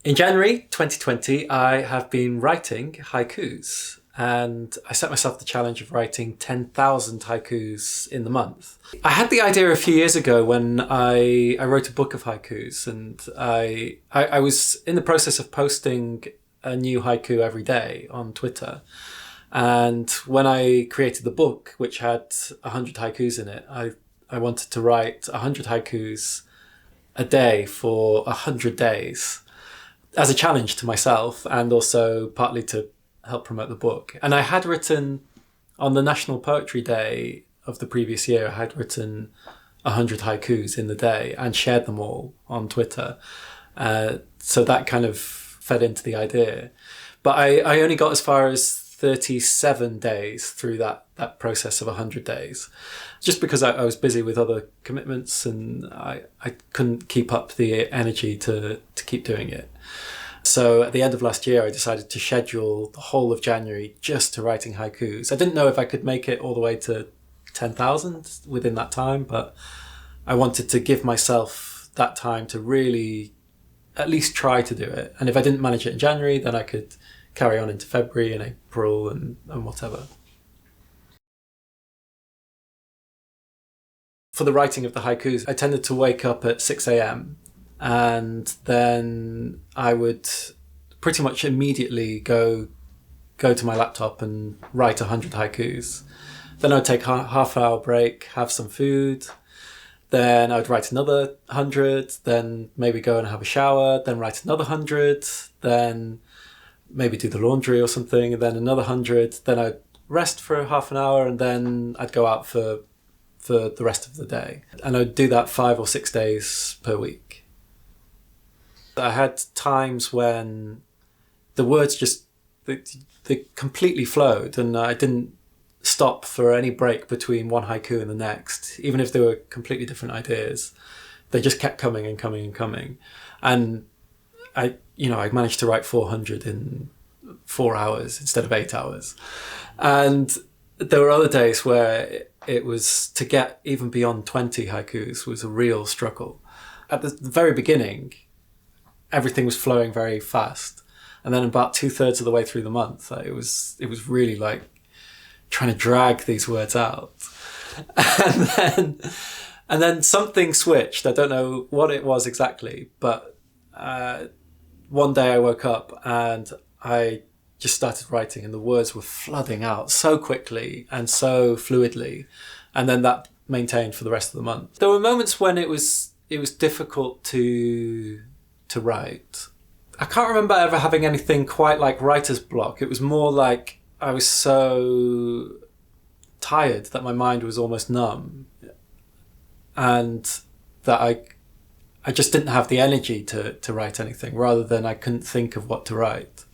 In January 2020, I have been writing haikus, and I set myself the challenge of writing 10,000 haikus in the month. I had the idea a few years ago when I wrote a book of haikus, and I was in the process of posting a new haiku every day on Twitter. And when I created the book, which had 100 haikus in it, I wanted to write 100 haikus a day for 100 days as a challenge to myself, and also partly to help promote the book. And I had written on the National Poetry Day of the previous year, I had written 100 haikus in the day and shared them all on Twitter. So that kind of fed into the idea. But I only got as far as 37 days through that process of 100 days, just because I was busy with other commitments and I couldn't keep up the energy to keep doing it. So at the end of last year, I decided to schedule the whole of January just to writing haikus. I didn't know if I could make it all the way to 10,000 within that time, but I wanted to give myself that time to really at least try to do it. And if I didn't manage it in January, then I could carry on into February and April and whatever. For the writing of the haikus, I tended to wake up at 6 a.m. and then I would pretty much immediately go to my laptop and write 100 haikus. Then I'd take a half-hour break, have some food. Then I'd write another 100, then maybe go and have a shower, then write another 100, then maybe do the laundry or something, and then another 100. Then I'd rest for half an hour, and then I'd go out for the rest of the day. And I'd do that 5 or 6 days per week. I had times when the words just, they completely flowed, and I didn't stop for any break between one haiku and the next, even if they were completely different ideas. They just kept coming and coming and coming. And I managed to write 400 in 4 hours instead of 8 hours. And there were other days where it was, to get even beyond 20 haikus was a real struggle. At the very beginning, everything was flowing very fast. And then about 2/3 of the way through the month, it was really like trying to drag these words out. And then something switched. I don't know what it was exactly, but one day I woke up and I just started writing, and the words were flooding out so quickly and so fluidly. And then that maintained for the rest of the month. There were moments when it was difficult to write. I can't remember ever having anything quite like writer's block. It was more like I was so tired that my mind was almost numb, and that I just didn't have the energy to write anything, rather than I couldn't think of what to write.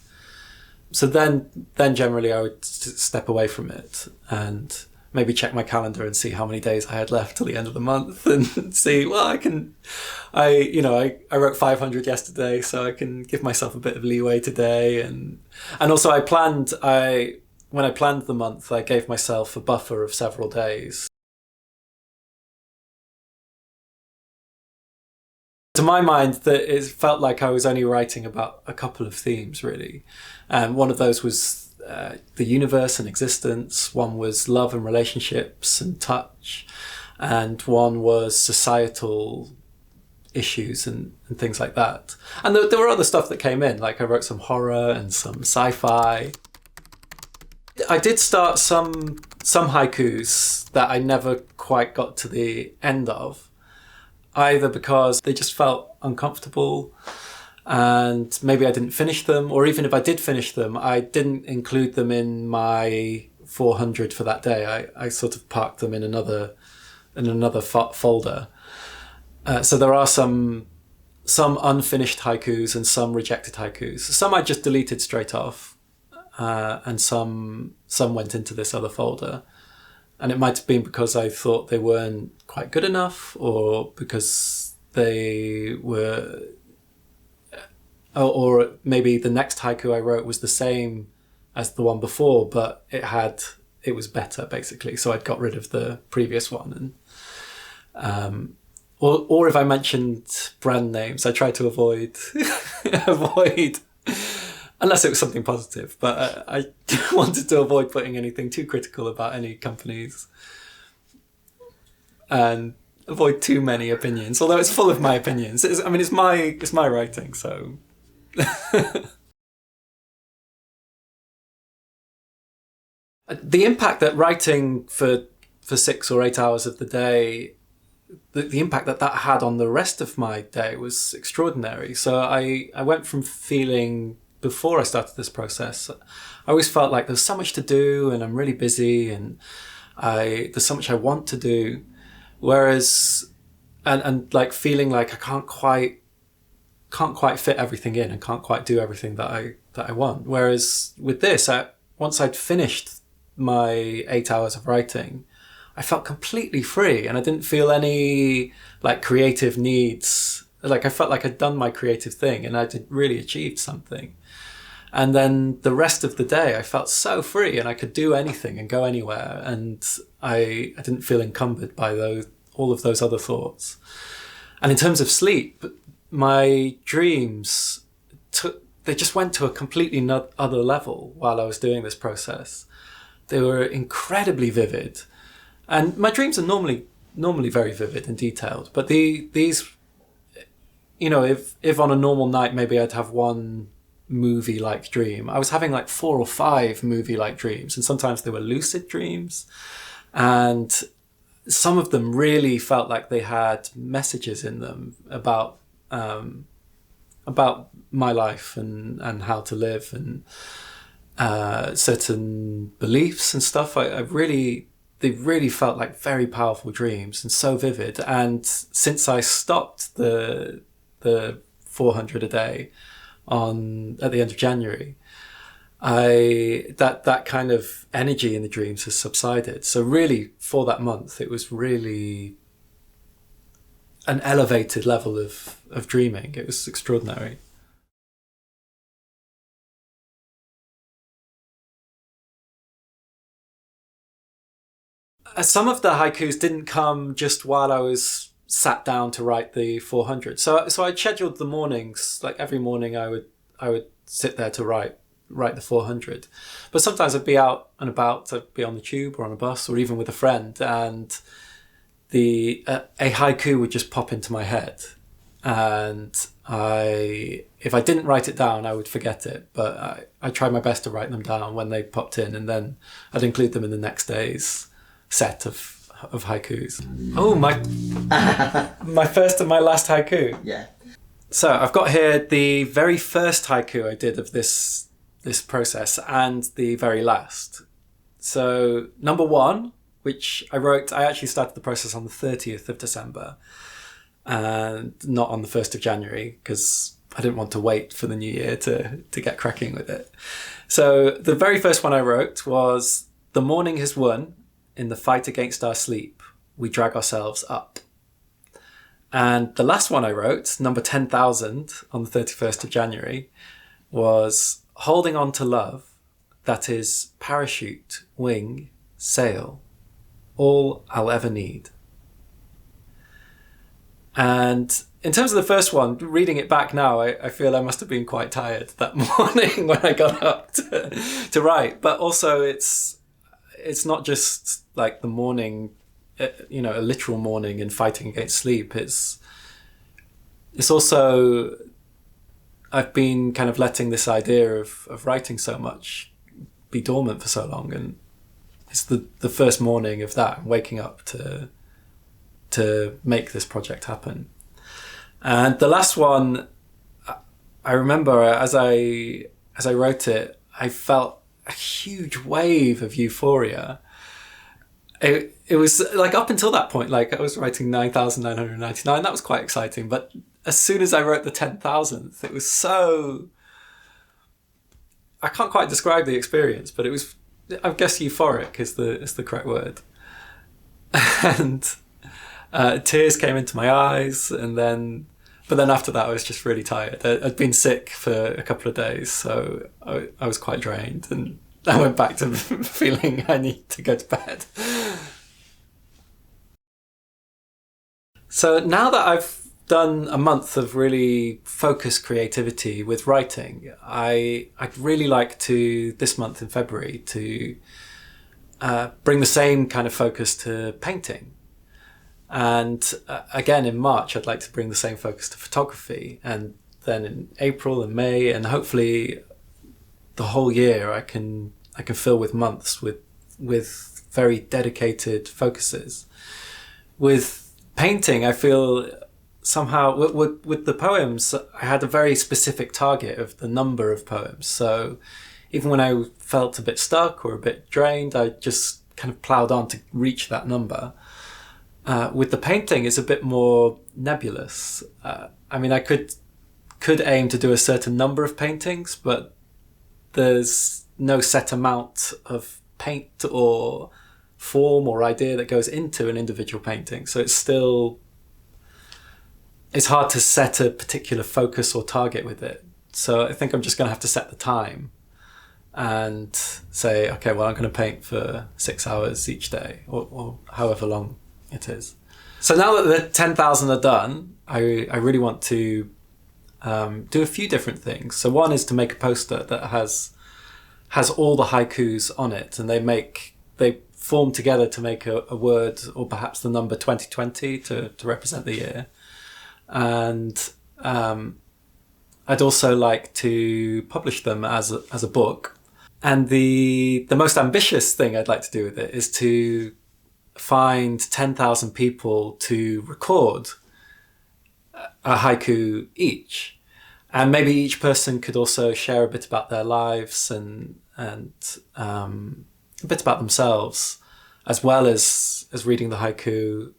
So then generally I would step away from it and maybe check my calendar and see how many days I had left till the end of the month, and see, well, I wrote 500 yesterday, so I can give myself a bit of leeway today. And also when I planned the month, I gave myself a buffer of several days. To my mind, that it felt like I was only writing about a couple of themes, really. And one of those was the universe and existence. One was love and relationships and touch. And one was societal issues and things like that. And there were other stuff that came in, like I wrote some horror and some sci-fi. I did start some haikus that I never quite got to the end of, either because they just felt uncomfortable and maybe I didn't finish them, or even if I did finish them, I didn't include them in my 400 for that day. I sort of parked them in another folder. So there are some unfinished haikus and some rejected haikus. Some I just deleted straight off, and some went into this other folder. And it might have been because I thought they weren't quite good enough, or because they were, or maybe the next haiku I wrote was the same as the one before, but it was better, basically. So I'd got rid of the previous one. or if I mentioned brand names, I tried to avoid avoid unless it was something positive. But I wanted to avoid putting anything too critical about any companies and avoid too many opinions. Although it's full of my opinions. It's my writing, so. The impact that writing for 6 or 8 hours of the day, the impact that had on the rest of my day was extraordinary. So I went from feeling, before I started this process, I always felt like there's so much to do and I'm really busy and there's so much I want to do. Whereas, and like feeling like I can't quite fit everything in and can't quite do everything that I want. Whereas with this, once I'd finished my 8 hours of writing, I felt completely free and I didn't feel any like creative needs. Like I felt like I'd done my creative thing and I'd really achieved something. And then the rest of the day I felt so free and I could do anything and go anywhere, and I didn't feel encumbered by all of those other thoughts. And in terms of sleep, my dreams they just went to a completely other level while I was doing this process. They were incredibly vivid. And my dreams are normally very vivid and detailed, but these, if on a normal night maybe I'd have one movie-like dream, I was having like 4 or 5 movie-like dreams, and sometimes they were lucid dreams, and some of them really felt like they had messages in them about my life and how to live and certain beliefs and stuff. They really felt like very powerful dreams and so vivid. And since I stopped the 400 a day at the end of January, that kind of energy in the dreams has subsided. So really, for that month, it was really an elevated level of dreaming. It was extraordinary. Some of the haikus didn't come just while I was sat down to write the 400. So I scheduled the mornings. Like every morning, I would sit there to write the 400. But sometimes I'd be out and about. I'd be on the tube or on a bus or even with a friend, and a haiku would just pop into my head, and if I didn't write it down, I would forget it. But I tried my best to write them down when they popped in, and then I'd include them in the next day's set of haikus. Oh, my first and my last haiku. Yeah. So I've got here the very first haiku I did of this process and the very last. So number 1, which I actually started the process on the 30th of December and not on the 1st of January because I didn't want to wait for the new year to get cracking with it. So the very first one I wrote was, "The morning has won. In the fight against our sleep, we drag ourselves up." And the last one I wrote, number 10,000 on the 31st of January, was, "Holding on to love, that is parachute, wing, sail, all I'll ever need." And in terms of the first one, reading it back now, I feel I must have been quite tired that morning when I got up to write. But also it's not just like the morning, a literal morning and fighting against sleep. It's also, I've been kind of letting this idea of writing so much be dormant for so long, and it's the first morning of that, waking up to make this project happen. And the last one, I remember as I wrote it, I felt a huge wave of euphoria. It was like, up until that point, like I was writing 9,999, that was quite exciting. But as soon as I wrote the 10,000th, it was so, I can't quite describe the experience, but it was, I guess euphoric is the correct word. And tears came into my eyes, but then after that I was just really tired. I'd been sick for a couple of days, so I was quite drained, and I went back to feeling I need to go to bed. So now that I've done a month of really focused creativity with writing, I'd really like to, this month in February, to bring the same kind of focus to painting. And again, in March, I'd like to bring the same focus to photography. And then in April and May, and hopefully the whole year, I can fill with months with very dedicated focuses. With painting, I feel somehow with the poems, I had a very specific target of the number of poems. So even when I felt a bit stuck or a bit drained, I just kind of ploughed on to reach that number. With the painting, it's a bit more nebulous. I mean, I could aim to do a certain number of paintings, but there's no set amount of paint or form or idea that goes into an individual painting. So it's hard to set a particular focus or target with it. So I think I'm just going to have to set the time and say, okay, well, I'm going to paint for 6 hours each day or however long it is. So now that the 10,000 are done, I really want to do a few different things. So one is to make a poster that has all the haikus on it, and they form together to make a word or perhaps the number 2020 to represent the year. And I'd also like to publish them as a book. And the most ambitious thing I'd like to do with it is to find 10,000 people to record a haiku each. And maybe each person could also share a bit about their lives and a bit about themselves, as well as reading the haiku.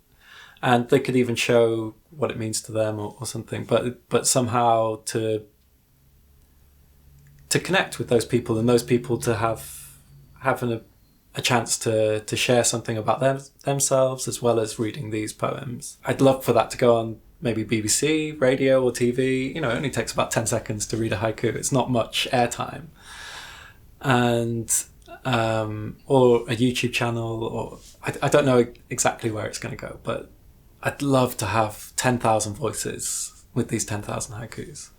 And they could even show what it means to them or something, but somehow to connect with those people, and those people to have a chance to share something about themselves as well as reading these poems. I'd love for that to go on maybe BBC, radio or TV. You know, it only takes about 10 seconds to read a haiku. It's not much airtime. And or a YouTube channel, or I don't know exactly where it's going to go, but I'd love to have 10,000 voices with these 10,000 haikus.